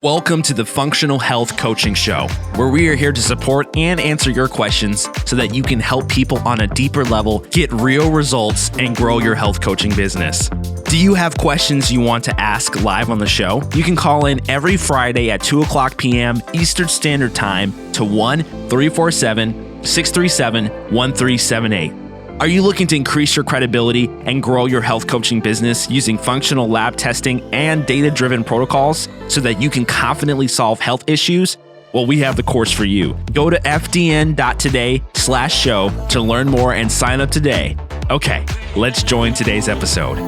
Welcome to the Functional Health Coaching Show, where we are here to support and answer your questions so that you can help people on a deeper level get real results and grow your health coaching business. Do you have questions you want to ask live on the show? You can call in every Friday at 2 o'clock p.m. Eastern Standard Time to 1-347-637-1378. Are you looking to increase your credibility and grow your health coaching business using functional lab testing and data-driven protocols so that you can confidently solve health issues? Well, we have the course for you. Go to fdn.today/show to learn more and sign up today. Okay, let's join today's episode.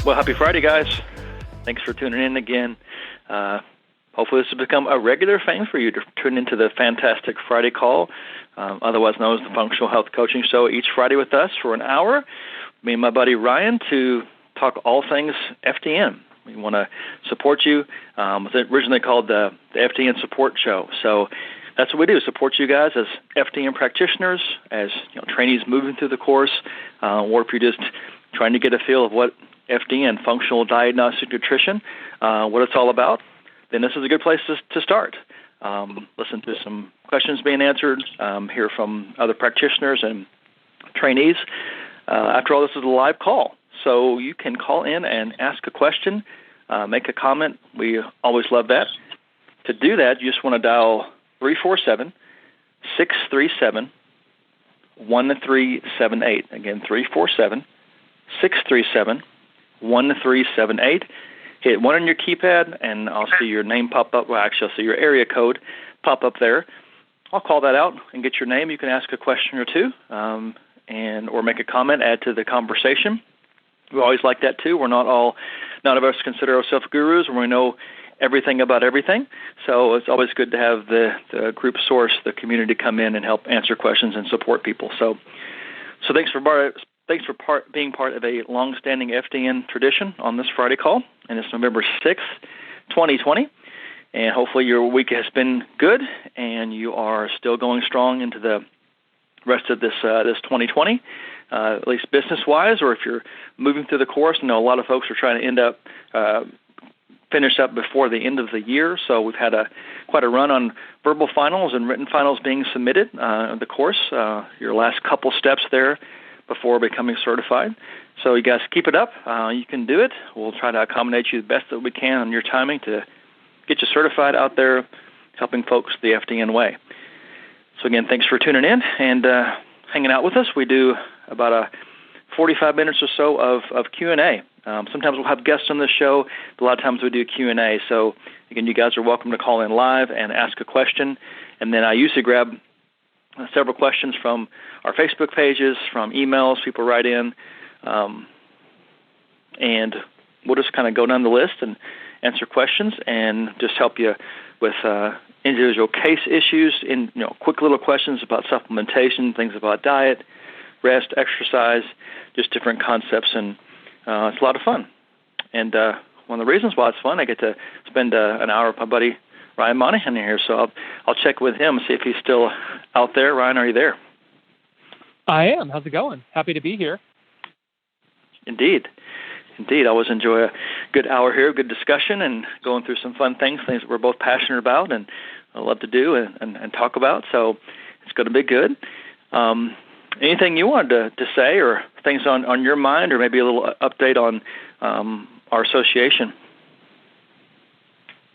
Well, happy Friday, guys. Thanks for tuning in again. Hopefully this will become a regular thing for you to tune into the Fantastic Friday Call, otherwise known as the Functional Health Coaching Show, each Friday with us for an hour, me and my buddy Ryan, to talk all things FDN. We want to support you. It was originally called the FDN Support Show. So that's what we do, support you guys as FDN practitioners, as trainees moving through the course, or if you're just trying to get a feel of what FDN, Functional Diagnostic Nutrition, what it's all about, then this is a good place to start. Listen to some questions being answered, hear from other practitioners and trainees. After all, this is a live call, so you can call in and ask a question, make a comment. We always love that. To do that, you just want to dial 347-637-1378. Again, 347-637-1378. Hit 1 on your keypad, and I'll see your name pop up. Well, actually, I'll see your area code pop up there. I'll call that out and get your name. You can ask a question or two, or make a comment, add to the conversation. We always like that too. None of us consider ourselves gurus, and we know everything about everything. So it's always good to have the group source, the community, come in and help answer questions and support people. So thanks for being part of a long-standing FDN tradition on this Friday call, and it's November 6th, 2020, and hopefully your week has been good, and you are still going strong into the rest of this 2020, at least business-wise, or if you're moving through the course. I know a lot of folks are trying to finish up before the end of the year, so we've had quite a run on verbal finals and written finals being submitted of the course, your last couple steps there before becoming certified. So you guys keep it up. You can do it. We'll try to accommodate you the best that we can on your timing to get you certified out there, helping folks the FDN way. So again, thanks for tuning in and hanging out with us. We do about 45 minutes or so of Q&A. Sometimes we'll have guests on the show, but a lot of times we do Q&A. So again, you guys are welcome to call in live and ask a question. And then I usually grab several questions from our Facebook pages, from emails people write in, and we'll just kind of go down the list and answer questions and just help you with individual case issues, in quick little questions about supplementation, things about diet, rest, exercise, just different concepts, and it's a lot of fun. And one of the reasons why it's fun, I get to spend an hour with my buddy Ryan Monahan here, so I'll check with him and see if he's still out there. Ryan, are you there? I am. How's it going? Happy to be here. Indeed. I always enjoy a good hour here, good discussion, and going through some fun things that we're both passionate about and I love to do and talk about, so it's going to be good. Anything you wanted to say, or things on your mind, or maybe a little update on our association?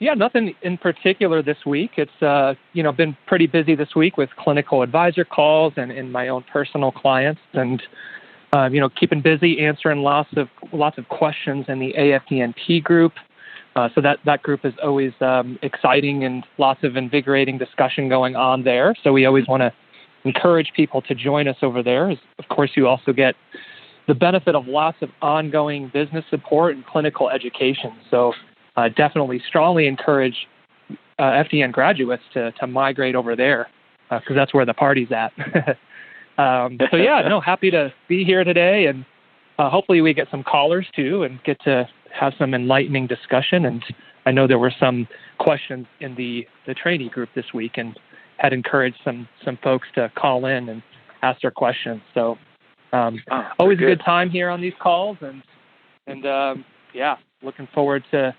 Yeah, nothing in particular this week. It's been pretty busy this week with clinical advisor calls and my own personal clients, and keeping busy answering lots of questions in the afdnp group. So that group is always exciting and lots of invigorating discussion going on there. So we always want to encourage people to join us over there. Of course, you also get the benefit of lots of ongoing business support and clinical education. So definitely strongly encourage FDN graduates to migrate over there because that's where the party's at. Happy to be here today, and hopefully we get some callers too and get to have some enlightening discussion. And I know there were some questions in the trainee group this week, and had encouraged some folks to call in and ask their questions. So always a good time here on these calls, and looking forward to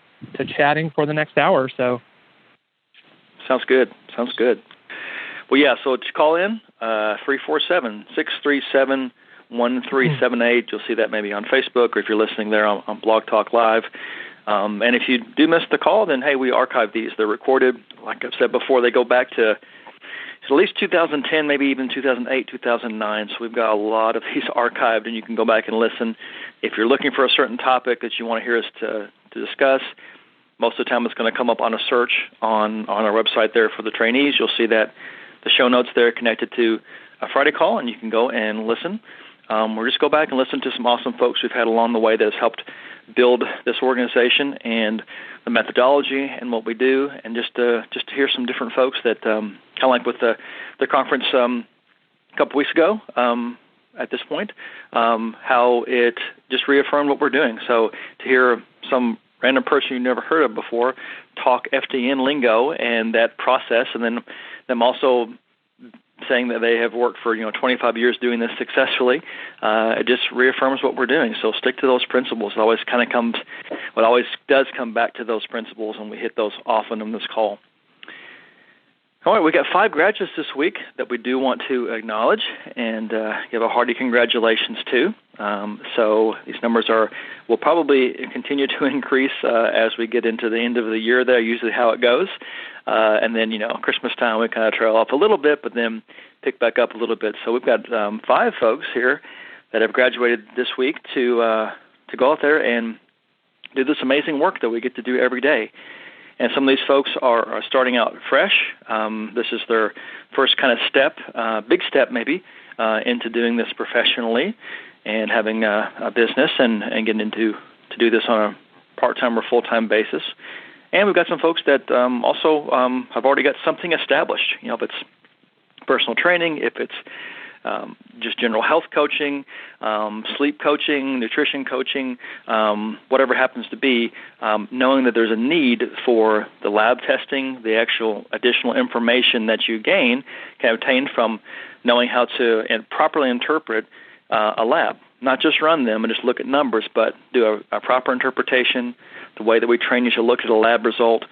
chatting for the next hour or so. Sounds good. Well, yeah, so just call in, 347-637-1378. You'll see that maybe on Facebook, or if you're listening there on Blog Talk Live. And if you do miss the call, then, hey, we archive these. They're recorded. Like I've said before, they go back to at least 2010, maybe even 2008, 2009. So we've got a lot of these archived, and you can go back and listen. If you're looking for a certain topic that you want to hear us to discuss, most of the time it's going to come up on a search on our website there for the trainees. You'll see that the show notes there connected to a Friday call, and you can go and listen. Or just go back and listen to some awesome folks we've had along the way that has helped build this organization and the methodology and what we do, and just to hear some different folks that kind of like with the conference a couple weeks ago at this point, how it just reaffirmed what we're doing. So to hear some random person you never heard of before talk FDN lingo and that process, and then them also saying that they have worked for 25 years doing this successfully, it just reaffirms what we're doing. So stick to those principles. It always does come back to those principles, and we hit those often on this call. All right, we got 5 graduates this week that we do want to acknowledge and give a hearty congratulations to. So these numbers will probably continue to increase as we get into the end of the year. There, usually how it goes. And then, Christmas time, we kind of trail off a little bit, but then pick back up a little bit. So we've got 5 folks here that have graduated this week to go out there and do this amazing work that we get to do every day. And some of these folks are starting out fresh. This is their first kind of step, big step maybe, into doing this professionally and having a business and getting to do this on a part-time or full-time basis. And we've got some folks that also have already got something established. If it's personal training, if it's just general health coaching, sleep coaching, nutrition coaching, whatever happens to be, knowing that there's a need for the lab testing, the actual additional information that you can obtain from knowing how to properly interpret a lab. Not just run them and just look at numbers, but do a proper interpretation, the way that we train you to look at a lab result,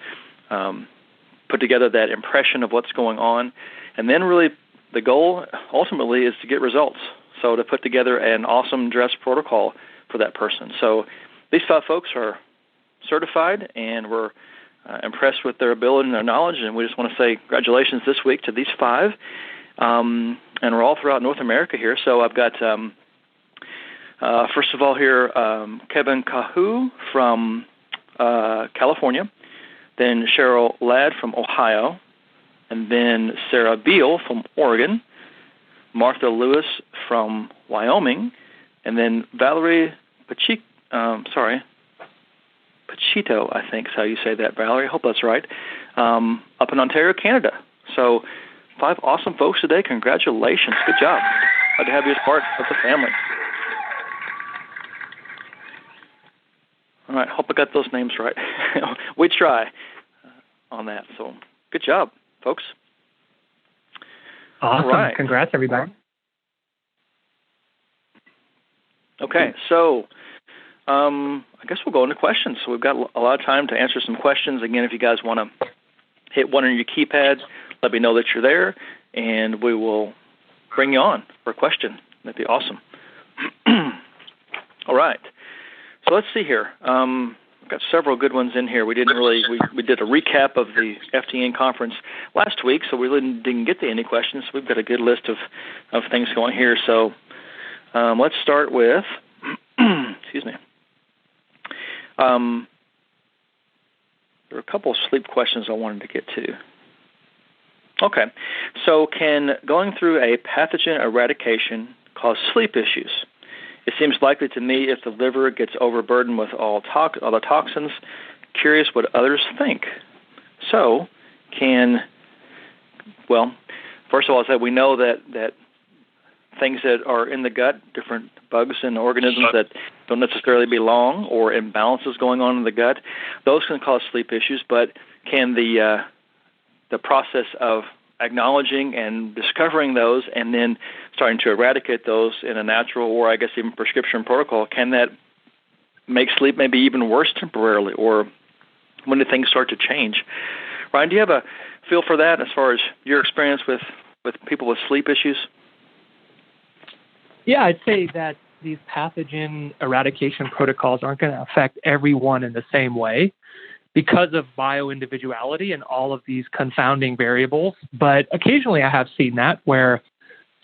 put together that impression of what's going on, and then really the goal ultimately is to get results. So to put together an awesome dress protocol for that person. So these 5 folks are certified, and we're impressed with their ability and their knowledge, and we just want to say congratulations this week to these 5. And we're all throughout North America here. So I've got, first of all here, Kevin Kahu from California, then Cheryl Ladd from Ohio, and then Sarah Beal from Oregon, Martha Lewis from Wyoming, and then Valerie Pachito, I think is how you say that, Valerie. I hope that's right, up in Ontario, Canada. So 5 awesome folks today. Congratulations. Good job. Glad to have you as part of the family. All right, hope I got those names right. We try on that. So good job, folks. Awesome. All right. Congrats, everybody. Okay, so I guess we'll go into questions. So we've got a lot of time to answer some questions. Again, if you guys want to hit one on your keypad, let me know that you're there, and we will bring you on for a question. That'd be awesome. All right. So let's see here. We've got several good ones in here. We did a recap of the FDN conference last week, so we didn't get to any questions. We've got a good list of things going here. So let's start with, excuse me. There are a couple of sleep questions I wanted to get to. Okay, so can going through a pathogen eradication cause sleep issues? It seems likely to me if the liver gets overburdened with all the toxins. Curious what others think. So, first of all, we know that things that are in the gut, different bugs and organisms that don't necessarily belong, or imbalances going on in the gut, those can cause sleep issues. But can the process of acknowledging and discovering those and then starting to eradicate those in a natural or I guess even prescription protocol, can that make sleep maybe even worse temporarily, or when do things start to change? Ryan, do you have a feel for that as far as your experience with people with sleep issues? Yeah, I'd say that these pathogen eradication protocols aren't going to affect everyone in the same way because of bioindividuality and all of these confounding variables. But occasionally I have seen that where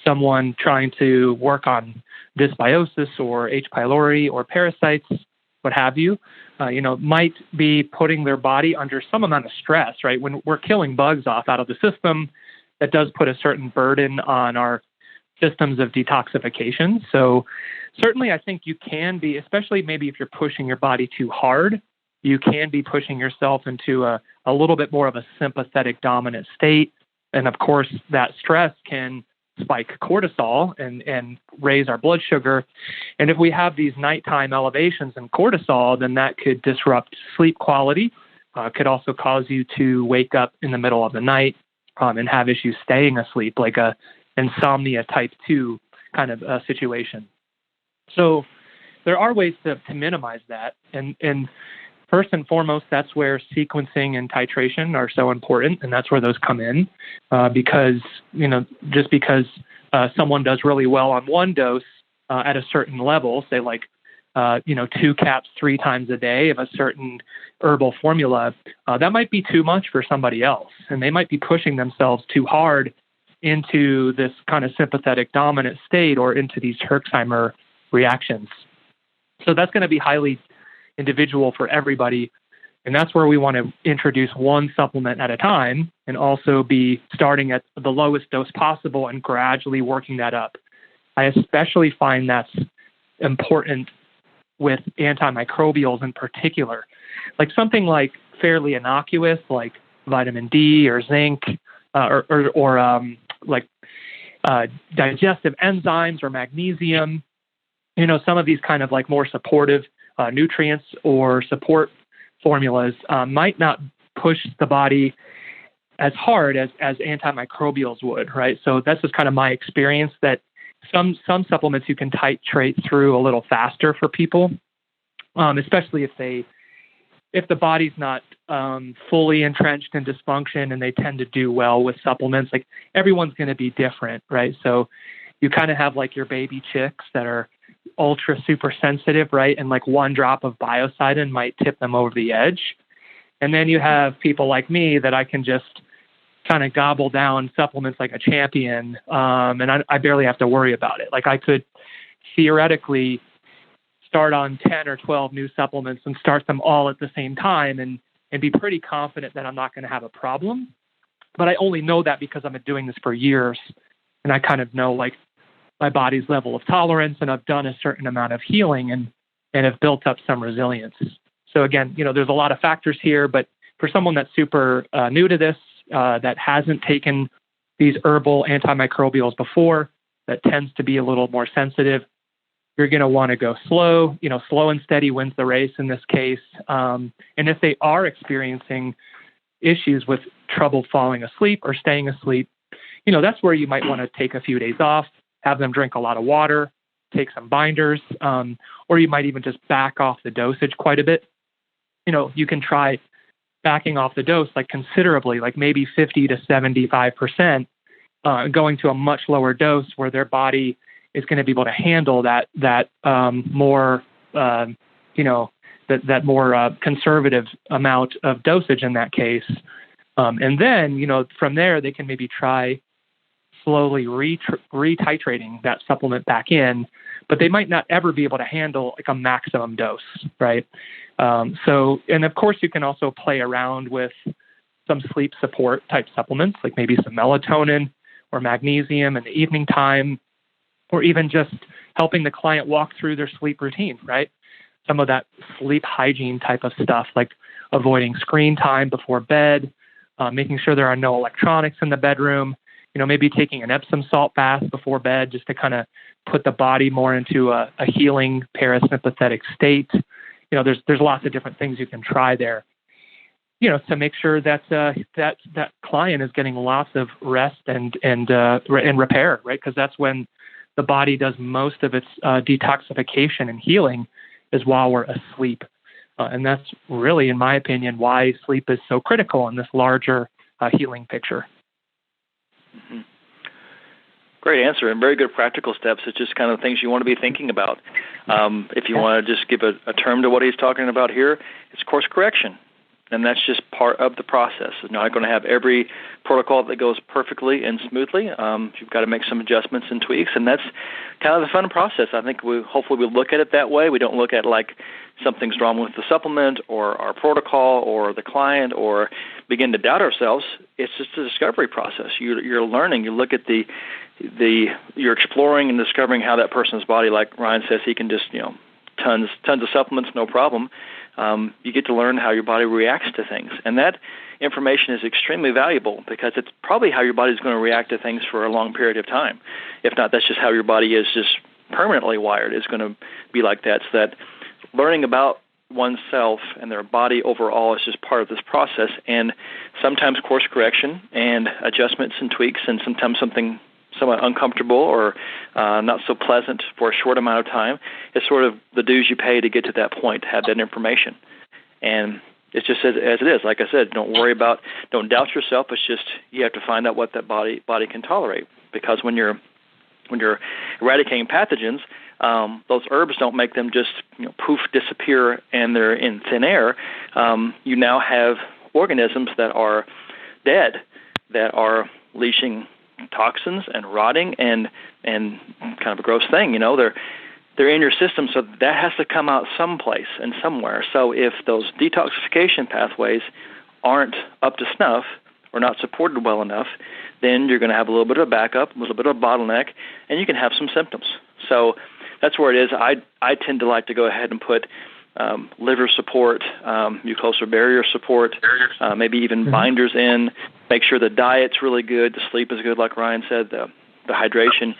someone trying to work on dysbiosis or H. pylori or parasites, what have you, might be putting their body under some amount of stress, right? When we're killing bugs off out of the system, that does put a certain burden on our systems of detoxification. So certainly I think you can be, especially maybe if you're pushing your body too hard, you can be pushing yourself into a little bit more of a sympathetic dominant state. And of course, that stress can spike cortisol and raise our blood sugar. And if we have these nighttime elevations in cortisol, then that could disrupt sleep quality, could also cause you to wake up in the middle of the night and have issues staying asleep, like a insomnia type 2 kind of situation. So there are ways to minimize that. And first and foremost, that's where sequencing and titration are so important. And that's where those come in because someone does really well on one dose at a certain level, say like, 2 caps 3 times a day of a certain herbal formula, that might be too much for somebody else. And they might be pushing themselves too hard into this kind of sympathetic dominant state or into these Herxheimer reactions. So that's going to be highly individual for everybody. And that's where we want to introduce one supplement at a time and also be starting at the lowest dose possible and gradually working that up. I especially find that's important with antimicrobials in particular. Like something like fairly innocuous, like vitamin D or zinc or digestive enzymes or magnesium, some of these kind of like more supportive nutrients or support formulas might not push the body as hard as antimicrobials would, right? So that's just kind of my experience that some supplements you can titrate through a little faster for people, especially if the body's not fully entrenched in dysfunction and they tend to do well with supplements. Like everyone's going to be different, right? So you kind of have like your baby chicks that are ultra super sensitive, right? And like one drop of biocidin might tip them over the edge. And then you have people like me that I can just kind of gobble down supplements like a champion. And I barely have to worry about it. Like I could theoretically start on 10 or 12 new supplements and start them all at the same time and be pretty confident that I'm not going to have a problem. But I only know that because I've been doing this for years and I kind of know like my body's level of tolerance and I've done a certain amount of healing and have built up some resilience. So again, there's a lot of factors here, but for someone that's super new to this, that hasn't taken these herbal antimicrobials before, that tends to be a little more sensitive, you're going to want to go slow. Slow and steady wins the race in this case. And if they are experiencing issues with trouble falling asleep or staying asleep, that's where you might want to take a few days off, have them drink a lot of water, take some binders, or you might even just back off the dosage quite a bit. You can try backing off the dose like considerably, like maybe 50 to 75%, going to a much lower dose where their body is going to be able to handle that more conservative amount of dosage in that case. And then, from there, they can maybe try slowly retitrating that supplement back in, but they might not ever be able to handle like a maximum dose, right? And of course, you can also play around with some sleep support type supplements, like maybe some melatonin or magnesium in the evening time, or even just helping the client walk through their sleep routine, right? Some of that sleep hygiene type of stuff, like avoiding screen time before bed, making sure there are no electronics in the bedroom, maybe taking an Epsom salt bath before bed just to kind of put the body more into a healing parasympathetic state. There's lots of different things you can try there, to make sure that that client is getting lots of rest and repair, right? Because that's when the body does most of its detoxification and healing is while we're asleep. And that's really, in my opinion, why sleep is so critical in this larger healing picture. Mm-hmm. Great answer, and very good practical steps. It's just kind of things you want to be thinking about. If you want to just give a term to what he's talking about here, it's course correction. And that's just part of the process. You're not going to have every protocol that goes perfectly and smoothly. You've got to make some adjustments and tweaks, and that's kind of the fun process. I think hopefully we look at it that way. We don't look at like something's wrong with the supplement or our protocol or the client or begin to doubt ourselves. It's just a discovery process. You're learning. You look at you're exploring and discovering how that person's body, like Ryan says, he can just, tons of supplements, no problem. You get to learn how your body reacts to things. And that information is extremely valuable because it's probably how your body's going to react to things for a long period of time. If not, that's just how your body is just permanently wired. It's going to be like that. So that learning about oneself and their body overall is just part of this process. And sometimes course correction and adjustments and tweaks, and sometimes something somewhat uncomfortable or not so pleasant for a short amount of time, is sort of the dues you pay to get to that point, to have that information. And it's just as it is. Like I said, don't doubt yourself. It's just you have to find out what that body can tolerate. Because when you're eradicating pathogens, those herbs don't make them just poof, disappear, and they're in thin air. You now have organisms that are dead, that are leashing toxins and rotting and kind of a gross thing. They're in your system, so that has to come out someplace and somewhere. So if those detoxification pathways aren't up to snuff or not supported well enough, then you're going to have a little bit of a backup, a little bit of a bottleneck, and you can have some symptoms. So that's where it is. I tend to like to go ahead and put liver support, mucosal barrier support, maybe even binders in. Make sure the diet's really good, the sleep is good, like Ryan said, the hydration.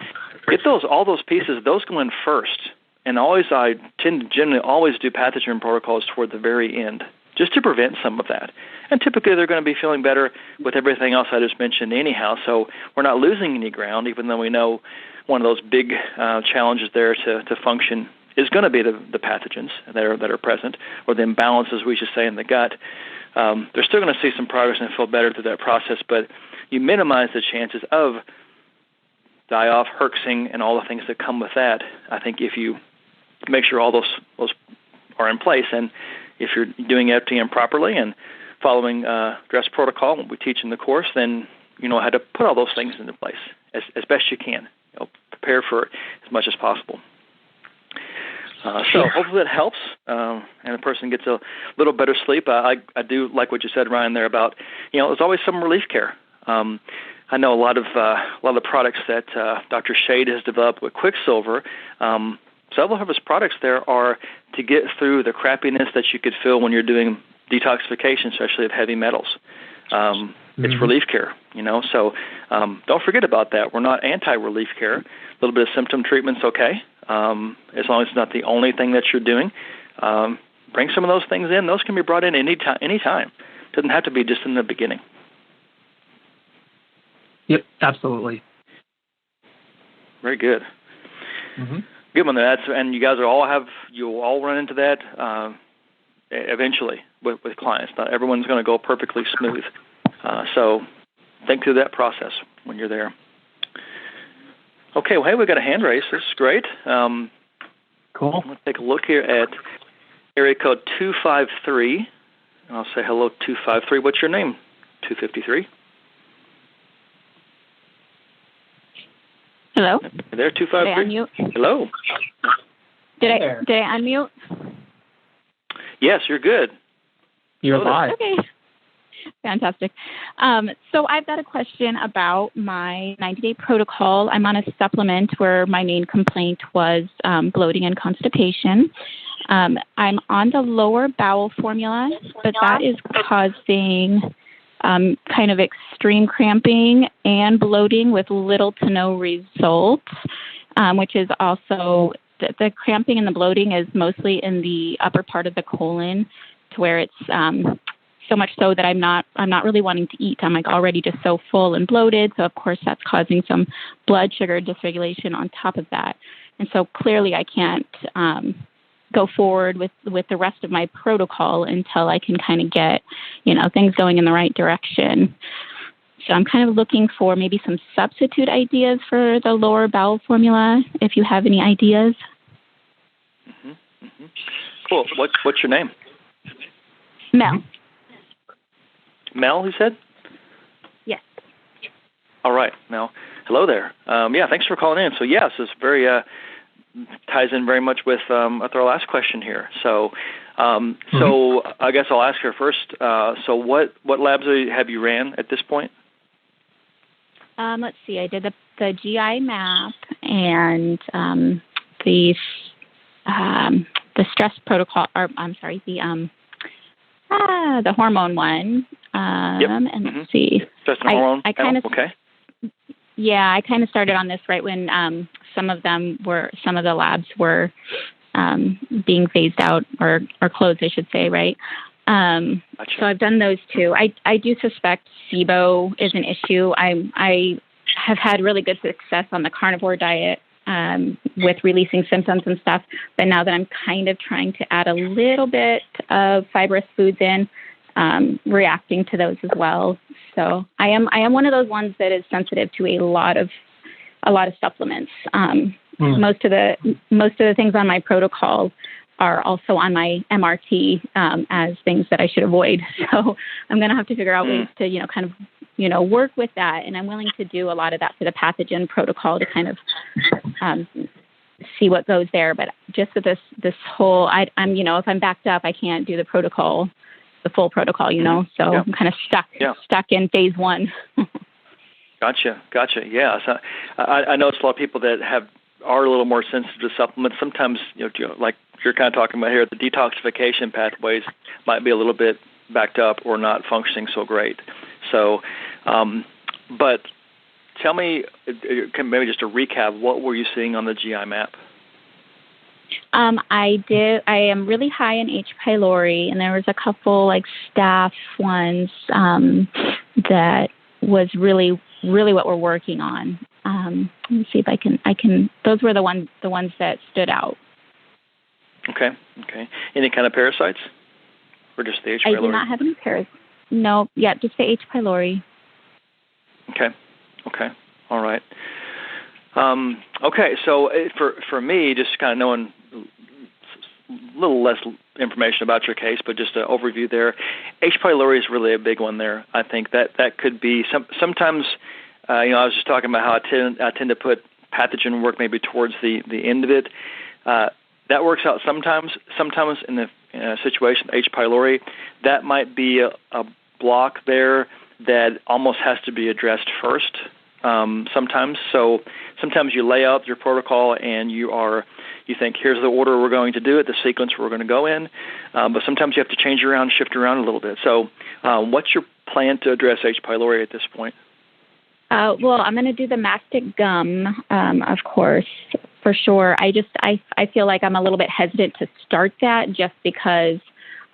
Get all those pieces, those go in first. And I tend to generally always do pathogen protocols toward the very end, just to prevent some of that. And typically they're going to be feeling better with everything else I just mentioned anyhow, so we're not losing any ground, even though we know one of those big challenges there to function is going to be the pathogens that are present, or the imbalances, we should say, in the gut. They're still going to see some progress and feel better through that process, but you minimize the chances of die-off, herxing, and all the things that come with that. I think if you make sure all those are in place, and if you're doing FDN properly and following dress protocol, what we teach in the course, then you know how to put all those things into place as best you can. Prepare for it as much as possible. So hopefully that helps, and the person gets a little better sleep. I do like what you said, Ryan, there about there's always some relief care. I know a lot of the products that Dr. Shade has developed with Quicksilver. Several of his products there are to get through the crappiness that you could feel when you're doing detoxification, especially of heavy metals. It's relief care, so don't forget about that. We're not anti-relief care. A little bit of symptom treatment's okay, as long as it's not the only thing that you're doing. Bring some of those things in. Those can be brought in any time. It doesn't have to be just in the beginning. Yep, absolutely. Very good. Good one there. And you guys you'll all run into that eventually with clients. Not everyone's going to go perfectly smooth. So think through that process when you're there. Okay, well, hey, we've got a hand raise. This is great. Cool. Let's take a look here at area code 253. And I'll say hello, 253. What's your name, 253? Hello? Hey there, 253. Did I unmute? Hello. Did I unmute? Yes, you're good. You're live. Okay. Fantastic. So I've got a question about my 90-day protocol. I'm on a supplement where my main complaint was bloating and constipation. I'm on the lower bowel formula, but that is causing kind of extreme cramping and bloating with little to no results, which is also the cramping and the bloating is mostly in the upper part of the colon, to where it's so much so that I'm not really wanting to eat. I'm already just so full and bloated. So of course that's causing some blood sugar dysregulation on top of that. And so clearly I can't go forward with the rest of my protocol until I can kind of get, things going in the right direction. So I'm kind of looking for maybe some substitute ideas for the lower bowel formula, if you have any ideas. Mm-hmm. Mm-hmm. Cool. What's your name? Mel. Mel, you said? Yes. All right, Mel. Hello there. Thanks for calling in. So, yes, this very ties in very much with our last question here. So, so I guess I'll ask her first. So, what labs have you ran at this point? Let's see. I did the GI map and the stress protocol. Or I'm sorry, the hormone one. And let's see. Stress and hormone. I kind of okay. Yeah, I kind of started on this right when some of the labs were being phased out or closed, I should say, right? Gotcha. So I've done those two. I do suspect SIBO is an issue. I have had really good success on the carnivore diet with releasing symptoms and stuff, but now that I'm kind of trying to add a little bit of fibrous foods in, reacting to those as well. So I am one of those ones that is sensitive to a lot of supplements. Most of the things on my protocol are also on my MRT as things that I should avoid. So I'm going to have to figure out ways to kind of work with that, and I'm willing to do a lot of that for the pathogen protocol to kind of see what goes there. But just with this whole, I'm if I'm backed up, I can't do the full protocol, so I'm kind of stuck in phase one. Gotcha. Yeah. So I know it's a lot of people that are a little more sensitive to supplements. Sometimes, like you're kind of talking about here, the detoxification pathways might be a little bit backed up or not functioning so great. So, but tell me, maybe just a recap, what were you seeing on the GI map? I am really high in H. pylori, and there was a couple staph ones that was really what we're working on. Let me see if I can. Those were the ones that stood out. Okay. Any kind of parasites, or just the H. pylori? I do not have any parasites. No, just the H. pylori. Okay. All right. Okay, so for me, just kind of knowing a little less information about your case, but just an overview there, H. pylori is really a big one there. I think that could be sometimes. I was just talking about how I tend to put pathogen work maybe towards the end of it. That works out sometimes. Sometimes in a situation with H. pylori, that might be a block there that almost has to be addressed first. Sometimes you lay out your protocol and you think, here's the order we're going to do it, the sequence we're going to go in, but sometimes you have to change around, shift around a little bit. So what's your plan to address H. pylori at this point? Well, I'm going to do the mastic gum, of course, for sure. I feel like I'm a little bit hesitant to start that just because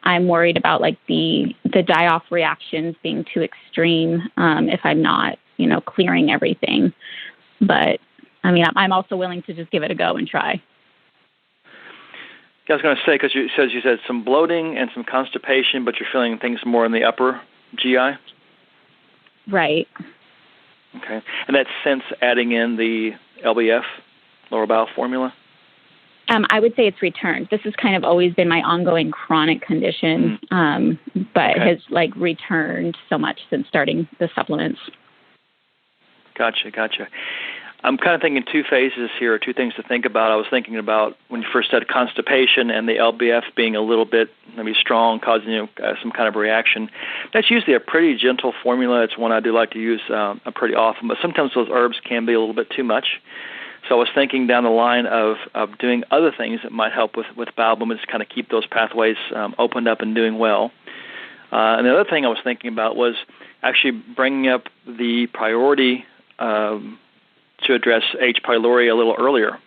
I'm worried about the die-off reactions being too extreme if I'm not, clearing everything. But, I'm also willing to just give it a go and try. I was going to say, because you said some bloating and some constipation, but you're feeling things more in the upper GI? Right. Okay. And that's since adding in the LBF, lower bowel formula? I would say it's returned. This has kind of always been my ongoing chronic condition, but has returned so much since starting the supplements. Gotcha. I'm kind of thinking two phases here, two things to think about. I was thinking about when you first said constipation and the LBF being a little bit maybe strong, causing some kind of reaction. That's usually a pretty gentle formula. It's one I do like to use pretty often, but sometimes those herbs can be a little bit too much. So I was thinking down the line of doing other things that might help with bowel movements, kind of keep those pathways opened up and doing well. And the other thing I was thinking about was actually bringing up the priority to address H. pylori a little earlier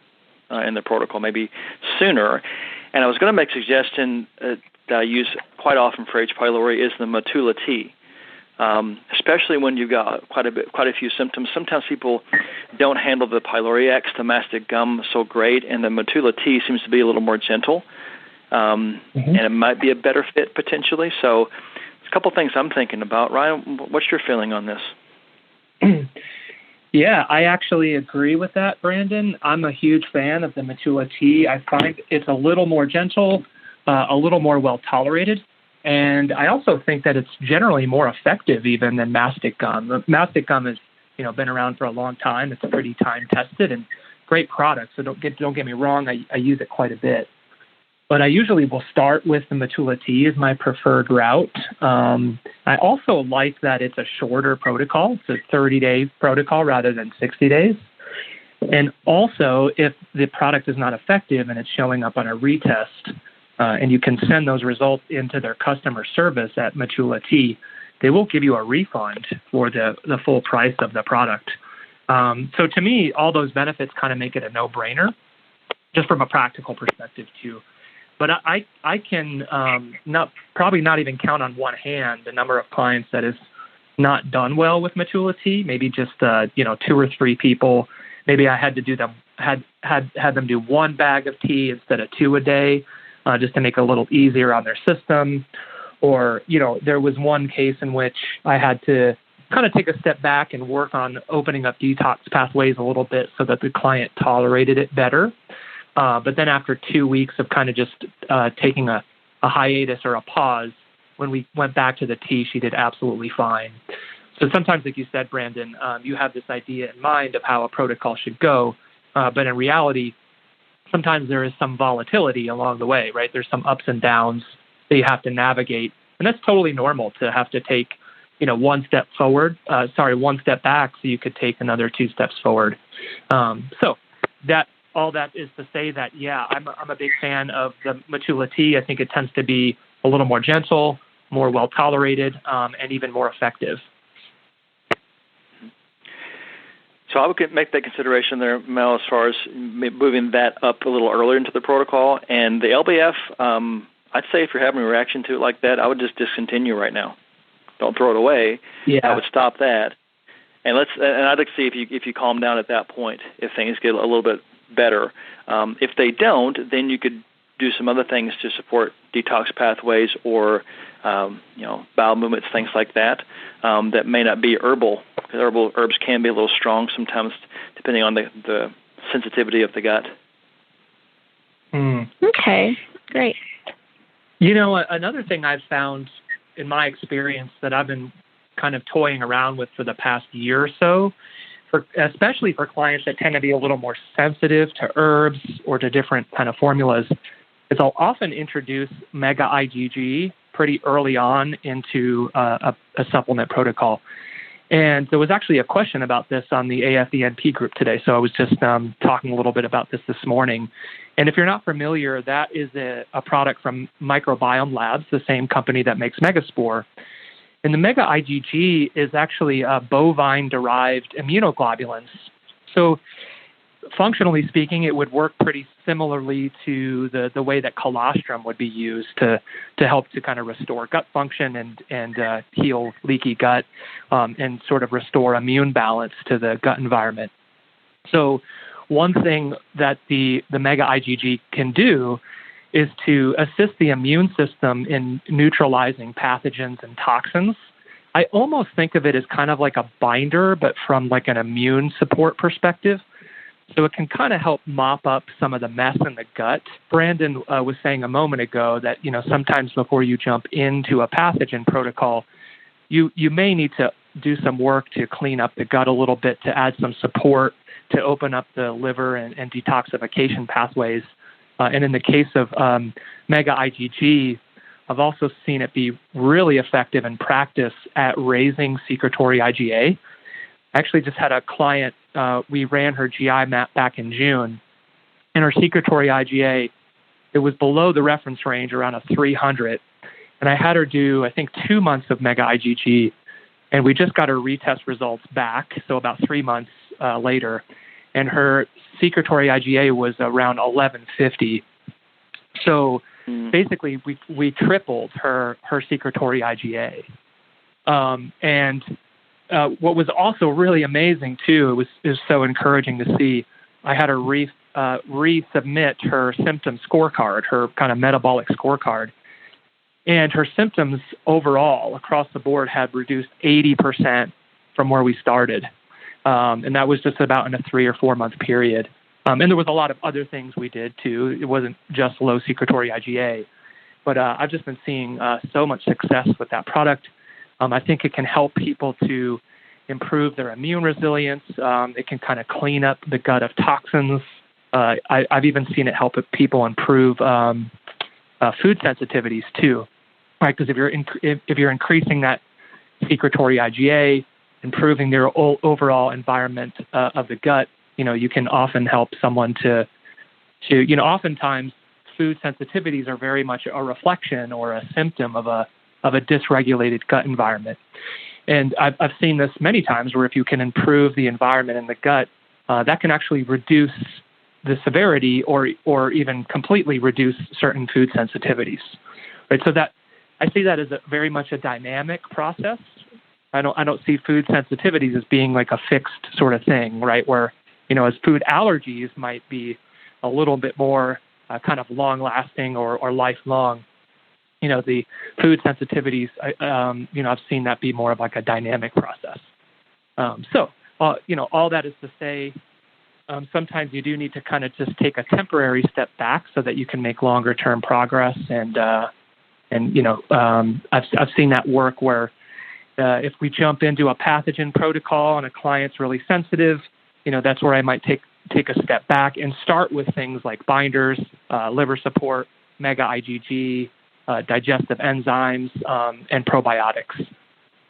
in the protocol, maybe sooner. And I was going to make a suggestion that I use quite often for H. pylori is the Matula tea. Especially when you've got quite a few symptoms. Sometimes people don't handle the pylori X, the mastic gum, so great, and the Matula tea seems to be a little more gentle. and it might be a better fit potentially. So there's a couple things I'm thinking about. Ryan, what's your feeling on this? Yeah, I actually agree with that, Brandon. I'm a huge fan of the Matula T. I find it's a little more gentle, a little more well-tolerated, and I also think that it's generally more effective even than mastic gum. Mastic gum has, been around for a long time. It's pretty time-tested and great product, so don't get me wrong, I use it quite a bit. But I usually will start with the Matula T as my preferred route. I also like that it's a shorter protocol. It's a 30-day protocol rather than 60 days. And also, if the product is not effective and it's showing up on a retest, and you can send those results into their customer service at Matula T, they will give you a refund for the full price of the product. So to me, all those benefits kind of make it a no-brainer, just from a practical perspective too. But I can probably not even count on one hand the number of clients that has not done well with Matula T. Maybe just 2 or 3 people. Maybe I had to do them had them do 1 bag of tea instead of 2 a day, just to make it a little easier on their system. Or there was one case in which I had to kind of take a step back and work on opening up detox pathways a little bit so that the client tolerated it better. But then after 2 weeks of kind of just taking a hiatus or a pause, when we went back to the tea, she did absolutely fine. So sometimes, like you said, Brandon, you have this idea in mind of how a protocol should go. But in reality, sometimes there is some volatility along the way, right? There's some ups and downs that you have to navigate. And that's totally normal to have to take, 1 step forward, 1 step back so you could take another 2 steps forward. So all that is to say that, yeah, I'm a big fan of the Matula T. I think it tends to be a little more gentle, more well-tolerated, and even more effective. So I would make that consideration there, Mel, as far as moving that up a little earlier into the protocol. And the LBF, I'd say if you're having a reaction to it like that, I would just discontinue right now. Don't throw it away. Yeah. I would stop that. And I'd like to see if you calm down at that point, if things get a little bit better. If they don't, then you could do some other things to support detox pathways or bowel movements, things like that, that may not be herbal. Because herbs can be a little strong sometimes, depending on the sensitivity of the gut. Okay, great. Another thing I've found in my experience that I've been kind of toying around with for the past year or so, especially for clients that tend to be a little more sensitive to herbs or to different kind of formulas, is I'll often introduce Mega IgG pretty early on into a supplement protocol. And there was actually a question about this on the AFDNP group today, so I was just talking a little bit about this morning. And if you're not familiar, that is a product from Microbiome Labs, the same company that makes Megaspore. And the Mega IgG is actually bovine-derived immunoglobulins. So functionally speaking, it would work pretty similarly to the way that colostrum would be used to help to kind of restore gut function and heal leaky gut and sort of restore immune balance to the gut environment. So one thing that the Mega IgG can do is to assist the immune system in neutralizing pathogens and toxins. I almost think of it as kind of like a binder, but from like an immune support perspective. So it can kind of help mop up some of the mess in the gut. Brandon was saying a moment ago that, sometimes before you jump into a pathogen protocol, you may need to do some work to clean up the gut a little bit, to add some support, to open up the liver and detoxification pathways. And in the case of Mega IgG, I've also seen it be really effective in practice at raising secretory IgA. I actually just had a client, we ran her GI map back in June, and her secretory IgA, it was below the reference range, around a 300. And I had her do, I think, 2 months of Mega IgG, and we just got her retest results back, so about 3 months later, and her secretory IgA was around 1150. So basically, we tripled her secretory IgA. And what was also really amazing too, it was so encouraging to see. I had her resubmit her symptom scorecard, her kind of metabolic scorecard. And her symptoms overall across the board had reduced 80% from where we started. And that was just about in a 3 or 4 month period. And there was a lot of other things we did too. It wasn't just low secretory IgA. But I've just been seeing so much success with that product. I think it can help people to improve their immune resilience. It can kind of clean up the gut of toxins. I've even seen it help people improve food sensitivities too, right? Because if you're increasing that secretory IgA, improving their overall environment of the gut, you can often help someone to oftentimes food sensitivities are very much a reflection or a symptom of a dysregulated gut environment. And I've seen this many times where if you can improve the environment in the gut, that can actually reduce the severity or even completely reduce certain food sensitivities. Right? So that I see that as very much a dynamic process. I don't see food sensitivities as being like a fixed sort of thing, right? Where, as food allergies might be a little bit more kind of long-lasting or lifelong, the food sensitivities, I've seen that be more of like a dynamic process. All that is to say, sometimes you do need to kind of just take a temporary step back so that you can make longer-term progress. And I've seen that work where if we jump into a pathogen protocol and a client's really sensitive, that's where I might take a step back and start with things like binders, liver support, mega IgG, digestive enzymes, and probiotics,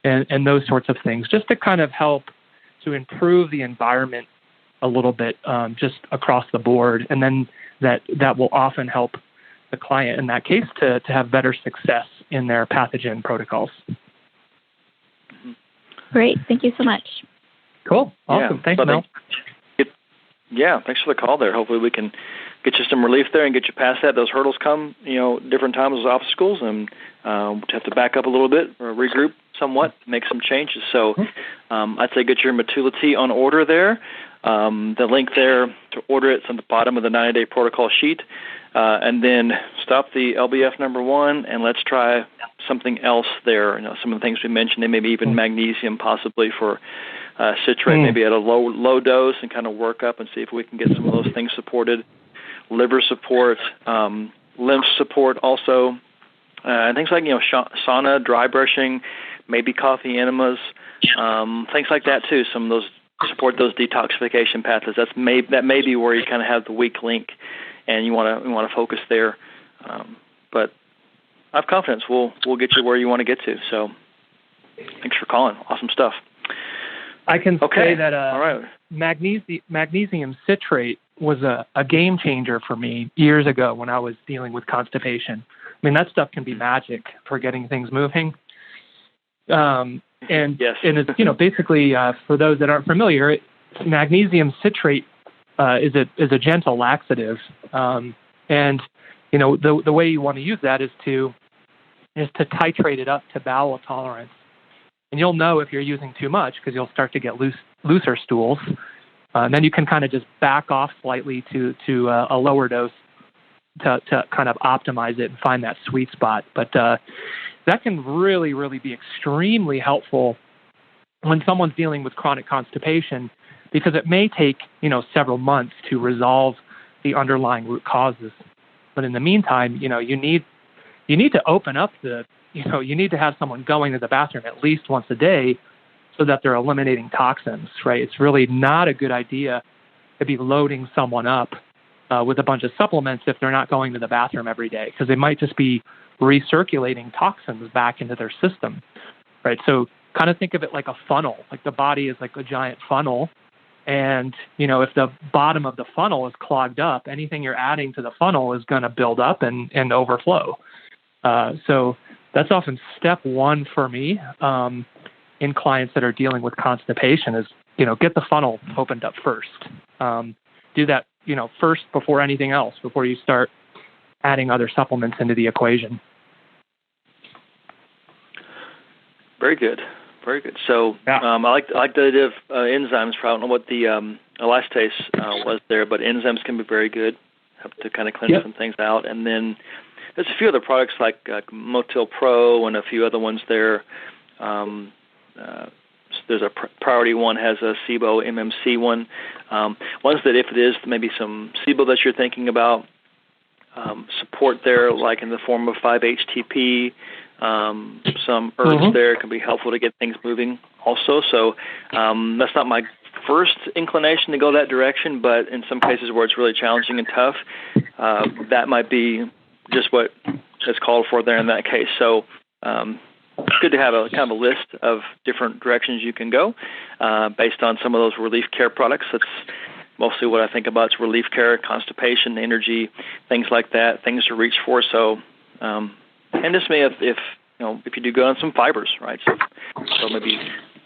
and those sorts of things, just to kind of help to improve the environment a little bit, just across the board. And then that will often help the client in that case to have better success in their pathogen protocols. Great. Thank you so much. Cool. Awesome. Yeah. Thanks, Mel. Yeah, thanks for the call there. Hopefully we can get you some relief there and get you past that. Those hurdles come, different times, those obstacles, and we'll have to back up a little bit or regroup somewhat, make some changes. So I'd say get your Matulity on order there. The link there to order it's on the bottom of the 90-day protocol sheet. And then stop the LBF number 1, and let's try something else there. Some of the things we mentioned, and maybe even magnesium possibly for citrate, maybe at a low dose, and kind of work up and see if we can get some of those things supported. Liver support, lymph support also, and things like sauna, dry brushing, maybe coffee enemas, things like that too. Some of those support those detoxification pathways. That may be where you kind of have the weak link, and you want to focus there. But I have confidence we'll get you where you want to get to. So thanks for calling. Awesome stuff. I can say that all right. magnesium citrate was a game changer for me years ago when I was dealing with constipation. I mean, that stuff can be magic for getting things moving. And yes. And it's basically for those that aren't familiar, magnesium citrate is a gentle laxative, and the way you want to use that is to titrate it up to bowel tolerance. And you'll know if you're using too much because you'll start to get looser stools. And then you can kind of just back off slightly to a lower dose to kind of optimize it and find that sweet spot. But that can really, really be extremely helpful when someone's dealing with chronic constipation, because it may take several months to resolve the underlying root causes. But in the meantime, you need to open up you need to have someone going to the bathroom at least once a day so that they're eliminating toxins, right? It's really not a good idea to be loading someone up with a bunch of supplements if they're not going to the bathroom every day, because they might just be recirculating toxins back into their system, right? So kind of think of it like a funnel, like the body is like a giant funnel. And, if the bottom of the funnel is clogged up, anything you're adding to the funnel is going to build up and overflow. So that's often step one for me in clients that are dealing with constipation is, get the funnel opened up first. Do that, first before anything else, before you start adding other supplements into the equation. Very good. So I like the idea of enzymes. I don't know what the elastase was there, but enzymes can be very good, help to kind of cleanse some things out. And then there's a few other products like Motil Pro and a few other ones there. There's a priority one, has a SIBO MMC one. Ones that if it is maybe some SIBO that you're thinking about, support there, like in the form of 5-HTP, some herbs there can be helpful to get things moving also. So that's not my first inclination to go that direction, but in some cases where it's really challenging and tough, that might be just what is called for there in that case. So it's good to have a kind of a list of different directions you can go based on some of those relief care products. That's mostly what I think about. It's relief care, constipation, energy, things like that, things to reach for. So, and this may, if you do go on some fibers, right? So maybe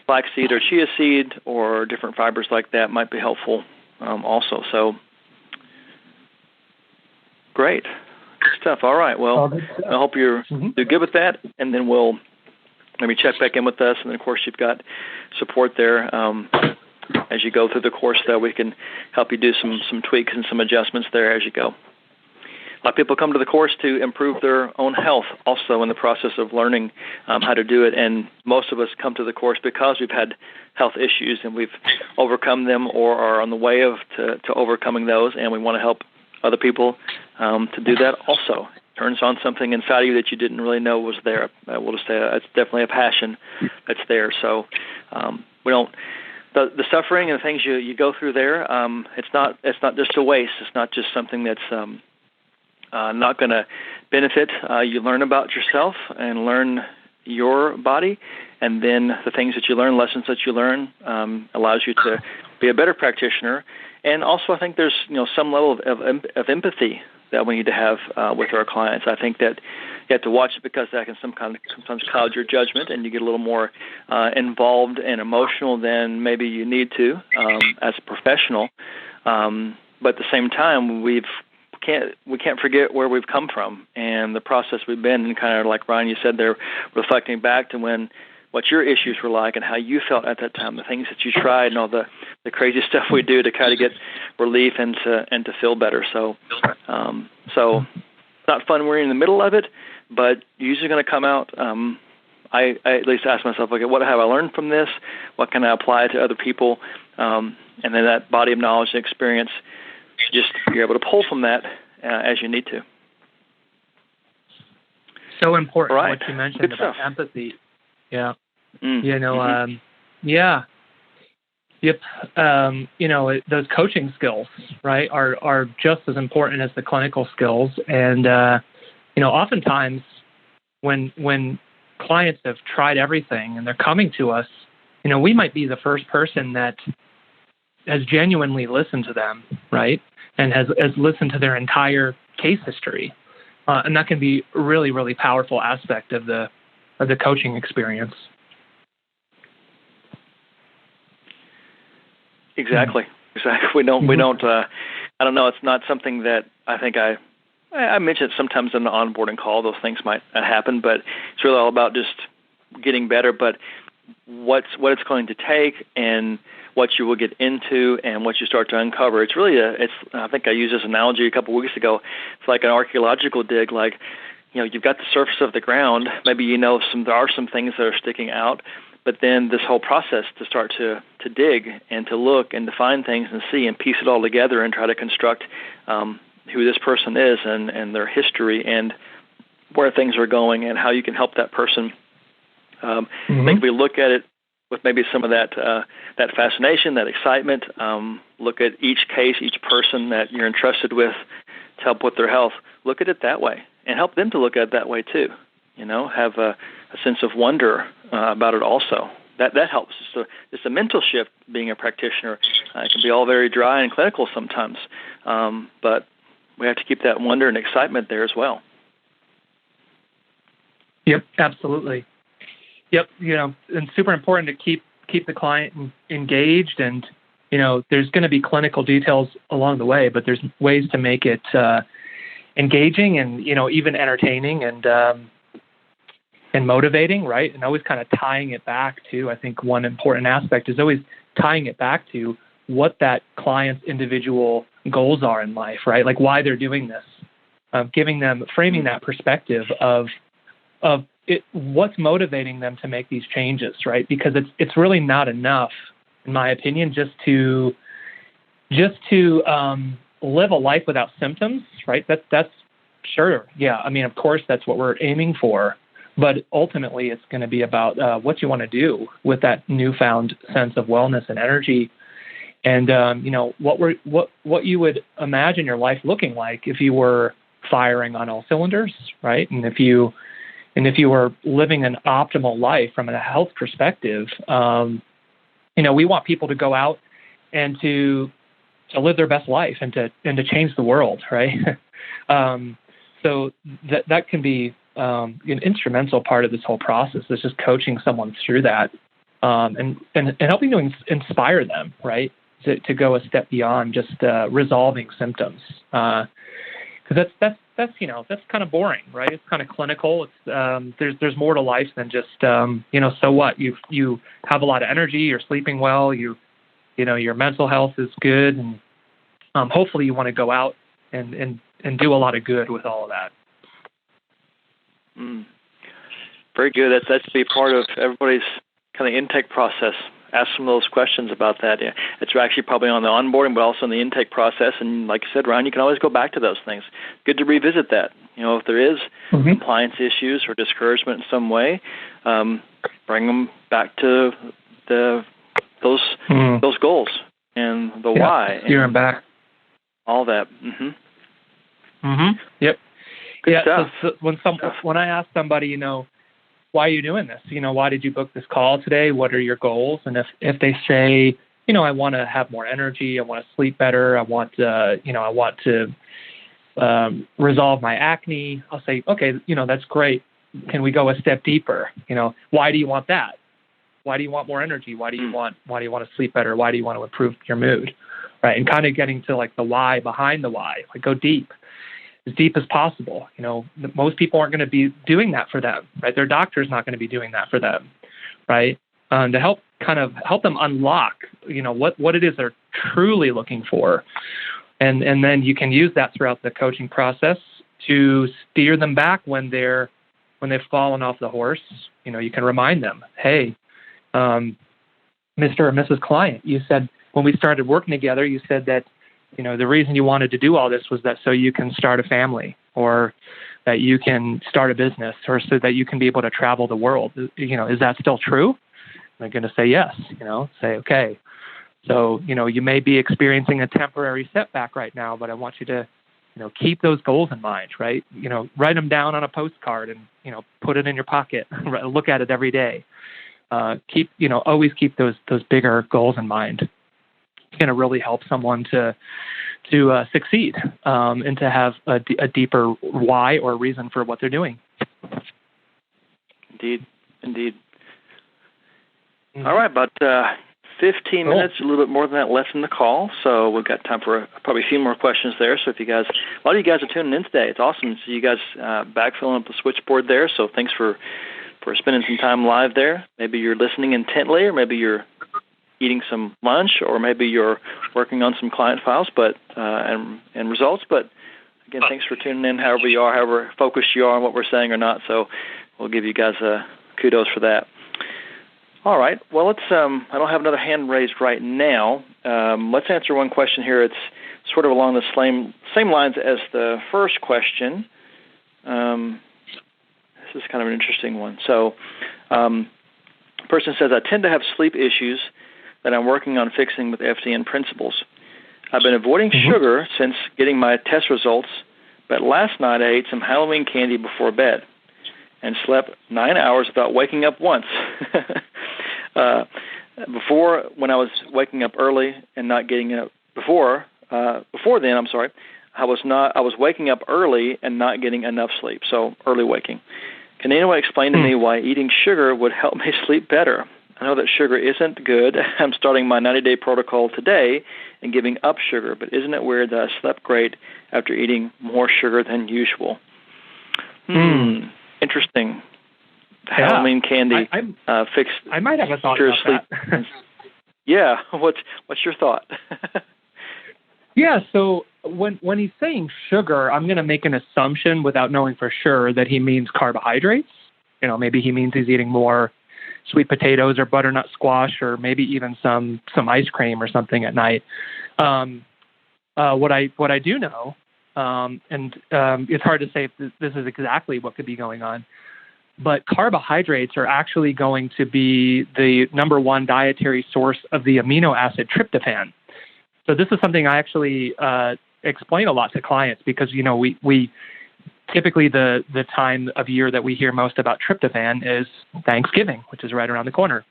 flaxseed or chia seed or different fibers like that might be helpful also. So, great. Good stuff. All right. Well, I hope you're good with that, and then we'll maybe check back in with us. And then, of course, you've got support there as you go through the course that we can help you do some tweaks and some adjustments there as you go. A lot of people come to the course to improve their own health also in the process of learning how to do it. And most of us come to the course because we've had health issues and we've overcome them or are on the way to overcoming those, and we want to help other people to do that also. It turns on something inside of you that you didn't really know was there. We'll just say it's definitely a passion that's there. So we don't. The suffering and the things you go through there, it's not just a waste. It's not just something that's not going to benefit. You learn about yourself and learn your body, and then the things that you learn, lessons that you learn, allows you to be a better practitioner. And also, I think there's some level of empathy that we need to have with our clients. I think that you have to watch it because that can sometimes cloud your judgment, and you get a little more involved and emotional than maybe you need to as a professional. But at the same time, we can't forget where we've come from and the process we've been. And kind of like Ryan, you said there, reflecting back to what your issues were like and how you felt at that time, the things that you tried and all the crazy stuff we do to kind of get relief and to feel better. So it's not fun when we're in the middle of it, but usually going to come out. I at least ask myself, okay, what have I learned from this? What can I apply to other people? And then that body of knowledge and experience, you're able to pull from that as you need to. So important right. what you mentioned Good about stuff. empathy. Yeah. Mm-hmm. Yeah. Yep. Those coaching skills, right, are just as important as the clinical skills. And, oftentimes when clients have tried everything and they're coming to us, we might be the first person that has genuinely listened to them, right, and has listened to their entire case history. And that can be a really, really powerful aspect of the coaching experience. Exactly. We don't. I don't know. It's not something that I think I mentioned sometimes in the onboarding call. Those things might happen, but it's really all about just getting better. But what it's going to take and what you will get into and what you start to uncover. It's really I think I used this analogy a couple of weeks ago. It's like an archaeological dig. Like, you've got the surface of the ground. Maybe there are some things that are sticking out. But then this whole process to start to dig and to look and to find things and see and piece it all together and try to construct who this person is and their history and where things are going and how you can help that person. I think we look at it with maybe some of that fascination, that excitement. Look at each case, each person that you're entrusted with to help with their health. Look at it that way and help them to look at it that way too. Have a sense of wonder about it also. That helps. It's a mental shift being a practitioner. It can be all very dry and clinical sometimes, but we have to keep that wonder and excitement there as well. Yep, absolutely. Yep, and super important to keep the client engaged, and there's going to be clinical details along the way, but there's ways to make it engaging and even entertaining and motivating, right? And always kind of tying it back to, I think one important aspect is always tying it back to what that client's individual goals are in life, right? Like why they're doing this, framing that perspective of what's motivating them to make these changes, right? Because it's really not enough, in my opinion, just to live a life without symptoms, right? That's sure, yeah. I mean, of course, that's what we're aiming for, but ultimately, it's going to be about what you want to do with that newfound sense of wellness and energy, and what you would imagine your life looking like if you were firing on all cylinders, right? And if you were living an optimal life from a health perspective, we want people to go out and to live their best life and to change the world, right? So that can be an instrumental part of this whole process. Is just coaching someone through that and helping to inspire them, right, to go a step beyond just resolving symptoms. Because that's kind of boring, right? It's kind of clinical. It's there's more to life than just so what you have a lot of energy, you're sleeping well, your mental health is good, and hopefully you want to go out and do a lot of good with all of that. Very good. That's to be part of everybody's kind of intake process. Ask some of those questions about that. Yeah, it's actually probably on the onboarding, but also in the intake process. And like you said, Ryan, you can always go back to those things. Good to revisit that. If there is compliance issues or discouragement in some way, bring them back to those goals and the why. Steer them back. All that. Yep. Good stuff. So when I ask somebody, why are you doing this? Why did you book this call today? What are your goals? And if they say, I want to have more energy, I want to sleep better, I want to resolve my acne, I'll say, okay, that's great. Can we go a step deeper? Why do you want that? Why do you want more energy? Why do you want to sleep better? Why do you want to improve your mood? Right. And kind of getting to like the why behind the why, like go deep. As deep as possible. Most people aren't going to be doing that for them, right? Their doctor's not going to be doing that for them, right? To help them unlock, what it is they're truly looking for. And then you can use that throughout the coaching process to steer them back when they've fallen off the horse. You can remind them, hey, Mr. or Mrs. Client, you said when we started working together, you said that the reason you wanted to do all this was that so you can start a family or that you can start a business or so that you can be able to travel the world. Is that still true? They're going to say yes, say, okay. So, you may be experiencing a temporary setback right now, but I want you to, keep those goals in mind, right? Write them down on a postcard and, put it in your pocket, look at it every day. Always keep those bigger goals in mind. It's going to really help someone to succeed and to have a deeper why or reason for what they're doing. Indeed. All right, about 15 minutes, a little bit more than that left in the call, so we've got time for probably a few more questions there. So if you guys, a lot of you guys are tuning in today. It's awesome to see you guys back filling up the switchboard there, so thanks for spending some time live there. Maybe you're listening intently, or maybe you're eating some lunch, or maybe you're working on some client files, but and results. But again, thanks for tuning in. However you are, however focused you are on what we're saying or not. So we'll give you guys kudos for that. All right. Well, let's. I don't have another hand raised right now. Let's answer one question here. It's sort of along the same lines as the first question. This is kind of an interesting one. So, person says, I tend to have sleep issues that I'm working on fixing with FDN principles. I've been avoiding sugar since getting my test results, but last night I ate some Halloween candy before bed and slept 9 hours without waking up once. Before, when I was waking up early and not getting up before then, I was waking up early and not getting enough sleep. So early waking. Can anyone explain to me why eating sugar would help me sleep better? I know that sugar isn't good. I'm starting my 90-day protocol today and giving up sugar, but isn't it weird that I slept great after eating more sugar than usual? Interesting. Halloween candy fixed. I might have a thought about sleep. that. Yeah, what's your thought? Yeah, so when he's saying sugar, I'm going to make an assumption without knowing for sure that he means carbohydrates. Maybe he means he's eating more sweet potatoes or butternut squash, or maybe even some ice cream or something at night. What I do know, and it's hard to say if this is exactly what could be going on, but carbohydrates are actually going to be the number one dietary source of the amino acid tryptophan. So this is something I actually explain a lot to clients because, we typically the time of year that we hear most about tryptophan is Thanksgiving, which is right around the corner.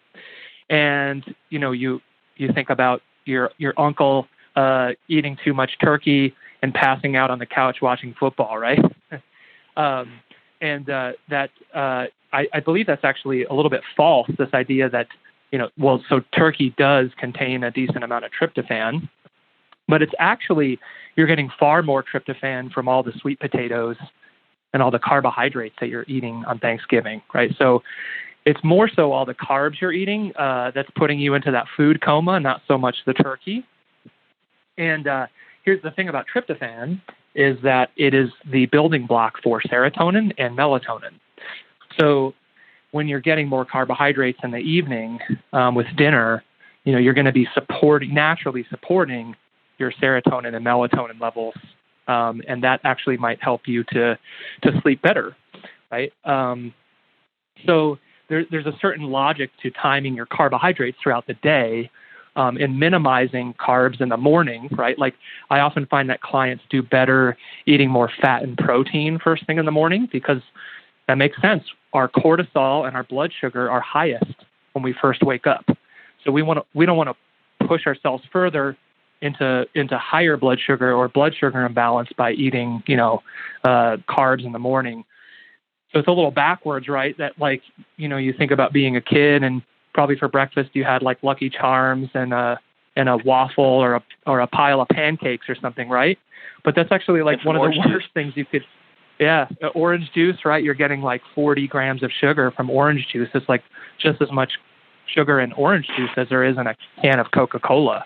And, you think about your uncle eating too much turkey and passing out on the couch watching football, right? I believe that's actually a little bit false, this idea that, so turkey does contain a decent amount of tryptophan, but it's actually, you're getting far more tryptophan from all the sweet potatoes and all the carbohydrates that you're eating on Thanksgiving, right? So it's more so all the carbs you're eating that's putting you into that food coma, not so much the turkey. And here's the thing about tryptophan is that it is the building block for serotonin and melatonin. So when you're getting more carbohydrates in the evening with dinner, you're going to be naturally supporting your serotonin and melatonin levels, and that actually might help you to sleep better, right? So there's a certain logic to timing your carbohydrates throughout the day and minimizing carbs in the morning, right? Like I often find that clients do better eating more fat and protein first thing in the morning because that makes sense. Our cortisol and our blood sugar are highest when we first wake up. So we don't want to push ourselves further into higher blood sugar or blood sugar imbalance by eating, carbs in the morning. So it's a little backwards, right? That you think about being a kid and probably for breakfast you had like Lucky Charms and a waffle or a pile of pancakes or something, right? But that's actually like one of the worst things you could. Yeah, orange juice, right? You're getting like 40 grams of sugar from orange juice. It's like just as much sugar in orange juice as there is in a can of Coca-Cola.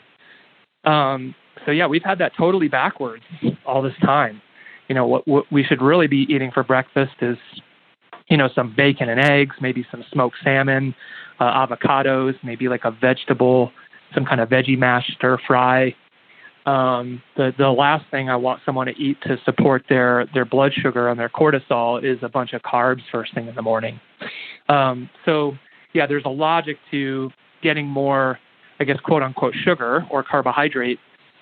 So yeah, we've had that totally backwards all this time. What we should really be eating for breakfast is, some bacon and eggs, maybe some smoked salmon, avocados, maybe like a vegetable, some kind of veggie mash stir fry. The last thing I want someone to eat to support their blood sugar and their cortisol is a bunch of carbs first thing in the morning. So yeah, there's a logic to getting more, I guess, quote unquote, sugar or carbohydrate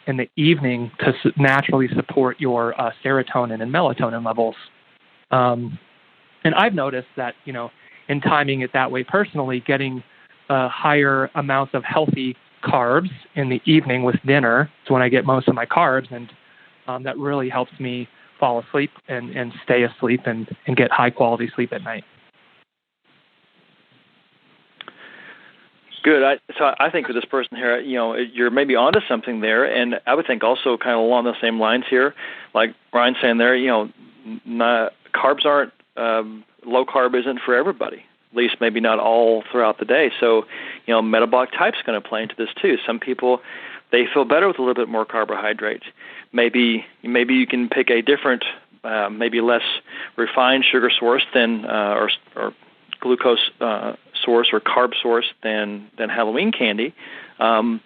in the evening to naturally support your serotonin and melatonin levels. And I've noticed that, in timing it that way personally, getting higher amounts of healthy carbs in the evening with dinner is when I get most of my carbs, and that really helps me fall asleep and stay asleep and get high quality sleep at night. Good. So I think for this person here, you're maybe onto something there, and I would think also kind of along the same lines here, like Ryan's saying there, carbs aren't, low carb isn't for everybody, at least maybe not all throughout the day. So, metabolic type's going to play into this too. Some people, they feel better with a little bit more carbohydrates. Maybe you can pick a different, maybe less refined sugar source than, or glucose source or carb source than Halloween candy, and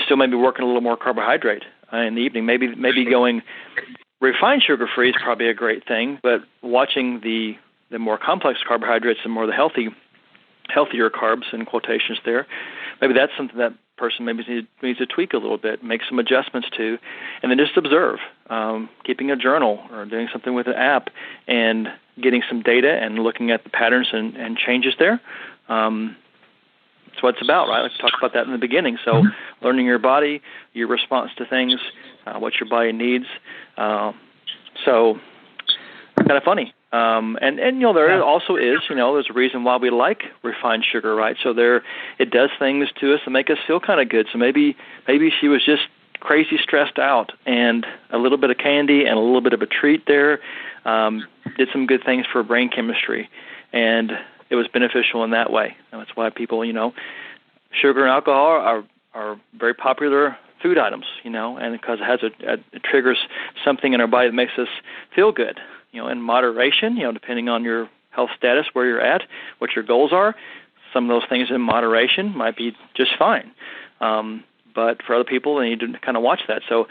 still maybe working a little more carbohydrate in the evening. Maybe going refined sugar-free is probably a great thing, but watching the more complex carbohydrates and more the healthier carbs in quotations there, maybe that's something that person maybe needs to tweak a little bit, make some adjustments to, and then just observe, keeping a journal or doing something with an app and getting some data and looking at the patterns and changes there. That's what it's about, right? Let's talk about that in the beginning. So learning your body, your response to things, what your body needs. So kind of funny. And there also is, there's a reason why we like refined sugar, right? So it does things to us to make us feel kind of good. So maybe she was just crazy stressed out, and a little bit of candy and a little bit of a treat there did some good things for brain chemistry, and it was beneficial in that way. And that's why people, sugar and alcohol are very popular food items, and because it triggers something in our body that makes us feel good, in moderation, depending on your health status, where you're at, what your goals are. Some of those things in moderation might be just fine. But for other people, they need to kind of watch that. So,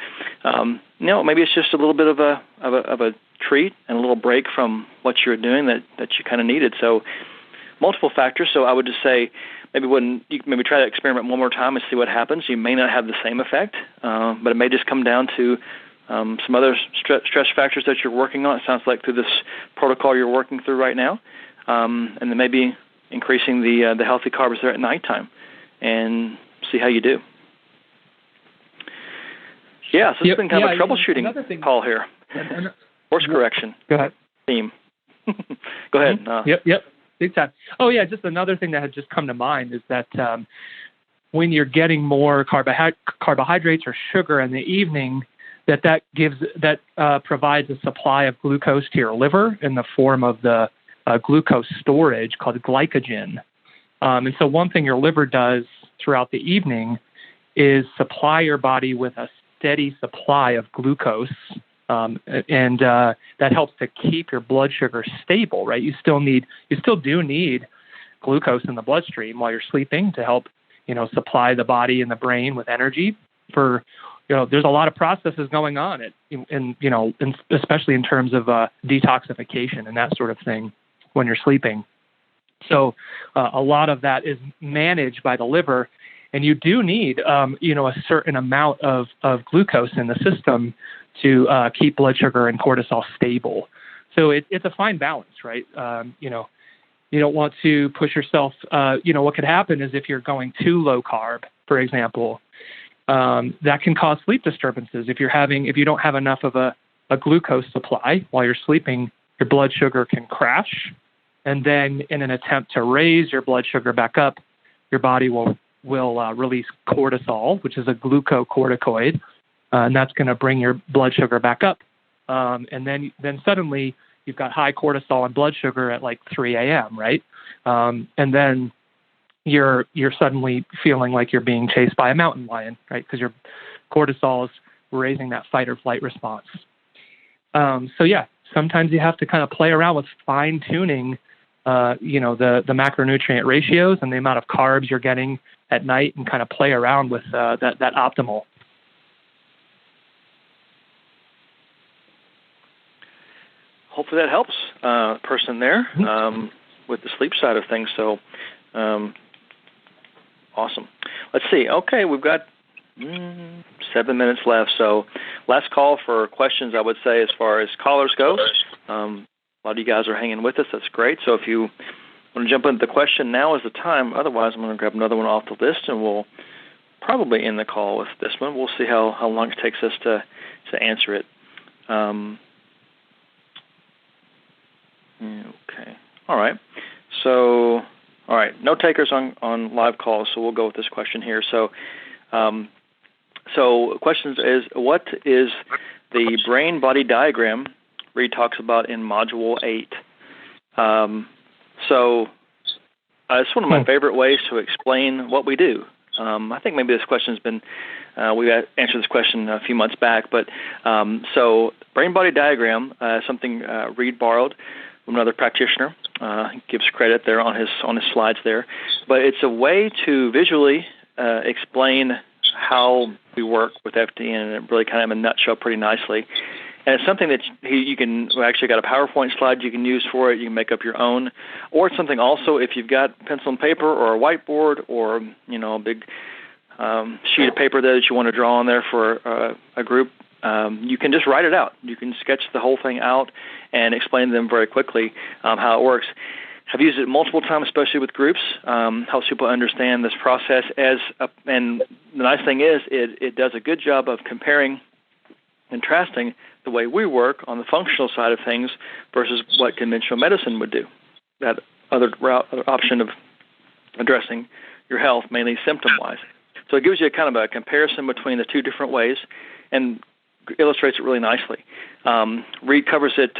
maybe it's just a little bit of a treat and a little break from what you're doing that you kind of needed. So, multiple factors. So I would just say maybe try that experiment one more time and see what happens. You may not have the same effect, but it may just come down to some other stress factors that you're working on. It sounds like through this protocol you're working through right now, and then maybe increasing the healthy carbs there at nighttime, and see how you do. Yeah, so it's been kind of a troubleshooting call here. Course correction. Go ahead. Theme. Go ahead. Yep. Big time. Oh, yeah, just another thing that had just come to mind is that when you're getting more carbohydrates or sugar in the evening, that provides a supply of glucose to your liver in the form of the glucose storage called glycogen. And so one thing your liver does throughout the evening is supply your body with a steady supply of glucose, and that helps to keep your blood sugar stable, right? You still do need glucose in the bloodstream while you're sleeping to help, supply the body and the brain with energy for, there's a lot of processes going on especially in terms of detoxification and that sort of thing when you're sleeping. So a lot of that is managed by the liver. And you do need, a certain amount of glucose in the system to keep blood sugar and cortisol stable. So it's a fine balance, right? You don't want to push yourself. What could happen is if you're going too low carb, for example, that can cause sleep disturbances. If you don't have enough of a glucose supply while you're sleeping, your blood sugar can crash. And then in an attempt to raise your blood sugar back up, your body will release cortisol, which is a glucocorticoid, and that's going to bring your blood sugar back up. And then suddenly you've got high cortisol and blood sugar at like 3 a.m., right? And then you're suddenly feeling like you're being chased by a mountain lion, right? Because your cortisol is raising that fight or flight response. Sometimes you have to kind of play around with fine-tuning the macronutrient ratios and the amount of carbs you're getting at night, and kind of play around with that optimal. Hopefully that helps person there with the sleep side of things. So awesome. Let's see. Okay, we've got 7 minutes left. So last call for questions, I would say, as far as callers go. A lot of you guys are hanging with us. That's great. So if you want to jump into the question, now is the time. Otherwise, I'm going to grab another one off the list, and we'll probably end the call with this one. We'll see how long it takes us to answer it. Okay. All right. So, no takers on live calls, so we'll go with this question here. So, question is, what is the brain-body diagram Reed talks about in Module 8? It's one of my favorite ways to explain what we do. I think maybe this question's been, we answered this question a few months back, but so brain-body diagram is something Reed borrowed from another practitioner. He gives credit there on his slides there, but it's a way to visually explain how we work with FDN, and it really kind of in a nutshell pretty nicely. And it's something that we actually got a PowerPoint slide you can use for it. You can make up your own, or it's something also if you've got pencil and paper or a whiteboard or a big sheet of paper there that you want to draw on there for a group. You can just write it out. You can sketch the whole thing out and explain to them very quickly how it works. I've used it multiple times, especially with groups. Helps people understand this process and the nice thing is it does a good job of comparing, contrasting the way we work on the functional side of things versus what conventional medicine would do. That other option of addressing your health, mainly symptom-wise. So it gives you a kind of a comparison between the two different ways and illustrates it really nicely. Reed covers it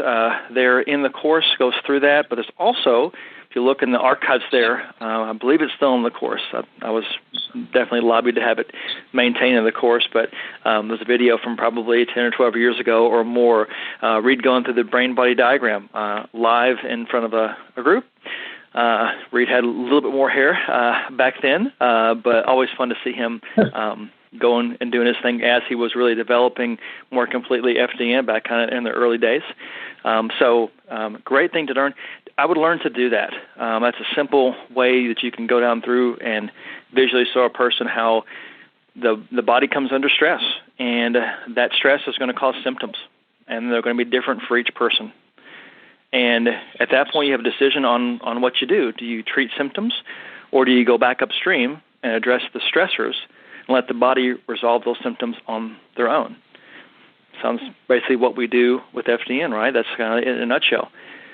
there in the course, goes through that, but there's also if you look in the archives there, I believe it's still in the course. I was definitely lobbied to have it maintained in the course, but there's a video from probably 10 or 12 years ago or more, Reed going through the brain-body diagram live in front of a group. Reed had a little bit more hair back then, but always fun to see him going and doing his thing as he was really developing more completely FDN back kind of in the early days. Great thing to learn. I would learn to do that. That's a simple way that you can go down through and visually show a person how the body comes under stress, and that stress is going to cause symptoms, and they're going to be different for each person. And at that point, you have a decision on what you do. Do you treat symptoms, or do you go back upstream and address the stressors and let the body resolve those symptoms on their own? Sounds basically what we do with FDN, right? That's kind of in a nutshell.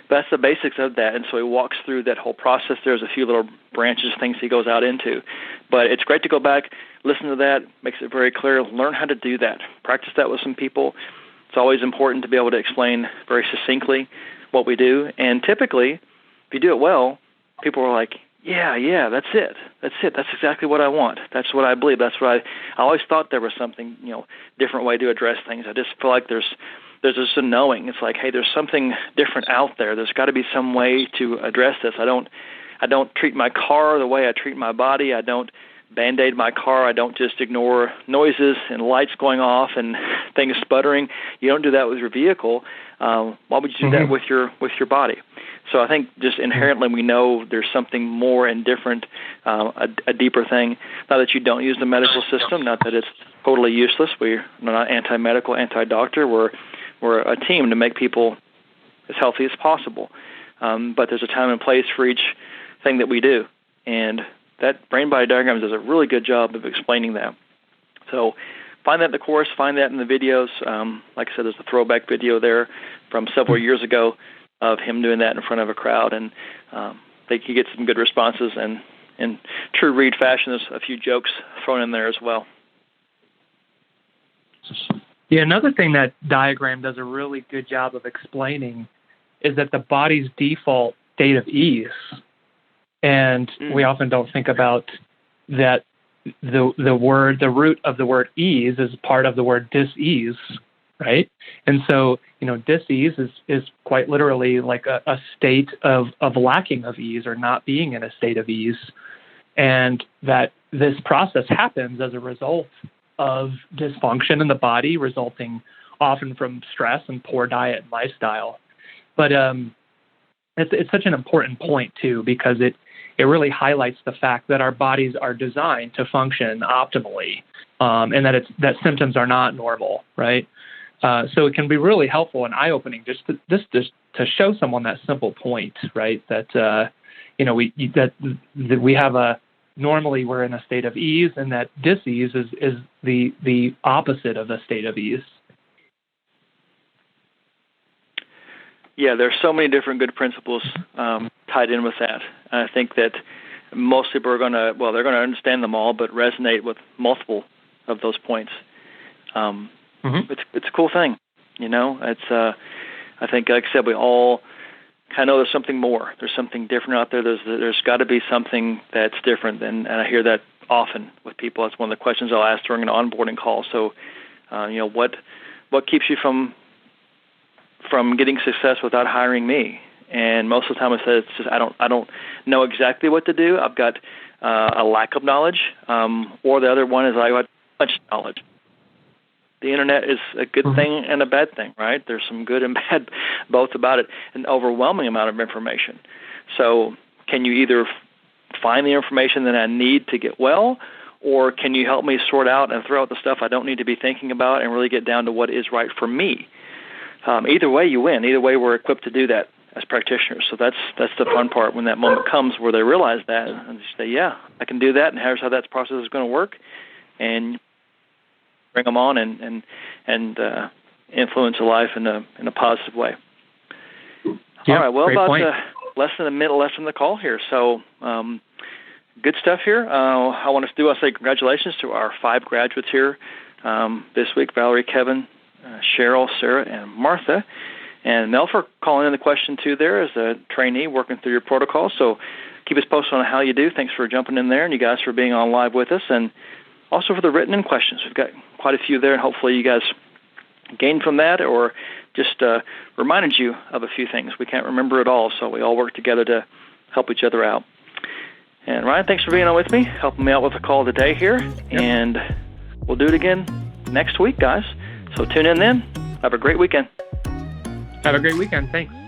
But that's the basics of that. And so he walks through that whole process. There's a few little branches, things he goes out into. But it's great to go back, listen to that, makes it very clear, learn how to do that. Practice that with some people. It's always important to be able to explain very succinctly what we do. And typically, if you do it well, people are like, yeah, that's it. That's exactly what I want. That's what I believe. That's what I always thought there was something, different way to address things. I just feel like there's just a knowing. It's like, hey, there's something different out there. There's got to be some way to address this. I don't treat my car the way I treat my body. I don't Band-Aid my car. I don't just ignore noises and lights going off and things sputtering. You don't do that with your vehicle. Why would you do that with your body? So I think just inherently we know there's something more and different, a deeper thing. Not that you don't use the medical system, not that it's totally useless. We're not anti-medical, anti-doctor. We're a team to make people as healthy as possible. But there's a time and place for each thing that we do. And that brain-body diagram does a really good job of explaining that. So find that in the course, find that in the videos. Like I said, there's a throwback video there from several years ago of him doing that in front of a crowd, and I think he gets some good responses. And in true Reed fashion, there's a few jokes thrown in there as well. Yeah, another thing that diagram does a really good job of explaining is that the body's default state of ease. And we often don't think about that the root of the word ease is part of the word dis-ease, right? And so, dis-ease is quite literally like a state of lacking of ease or not being in a state of ease. And that this process happens as a result of dysfunction in the body, resulting often from stress and poor diet and lifestyle. But it's such an important point, too, because it really highlights the fact that our bodies are designed to function optimally, and that symptoms are not normal, right? So it can be really helpful and eye-opening just to show someone that simple point, right? That we have normally we're in a state of ease, and that dis-ease is the opposite of a state of ease. Yeah, there's so many different good principles tied in with that. I think that most people are they're going to understand them all, but resonate with multiple of those points. It's a cool thing, It's I think, like I said, we all kind of know there's something more. There's something different out there. There's got to be something that's different, and I hear that often with people. That's one of the questions I'll ask during an onboarding call. So, what keeps you from getting success without hiring me? And most of the time I say it's just I don't know exactly what to do. I've got a lack of knowledge, or the other one is I got too much knowledge. The internet is a good thing and a bad thing, right? There's some good and bad both about it, an overwhelming amount of information. So can you either find the information that I need to get well, or can you help me sort out and throw out the stuff I don't need to be thinking about and really get down to what is right for me? Either way, you win. Either way, we're equipped to do that as practitioners. So that's the fun part when that moment comes where they realize that and they say, yeah, I can do that, and here's how that process is going to work, and bring them on and influence a life in a positive way. Yeah, all right, well, about point. Less than a minute left in the call here. So good stuff here. I want to say congratulations to our 5 graduates here this week, Valerie, Kevin, Cheryl, Sarah, and Martha. And Mel for calling in the question too there as a trainee working through your protocol. So keep us posted on how you do. Thanks for jumping in there, and you guys for being on live with us, and also for the written in questions. We've got quite a few there, and hopefully you guys gained from that or just reminded you of a few things. We can't remember it all, so we all work together to help each other out. And Ryan, thanks for being on with me, helping me out with the call today here, and we'll do it again next week, guys. So tune in then. Have a great weekend. Have a great weekend. Thanks.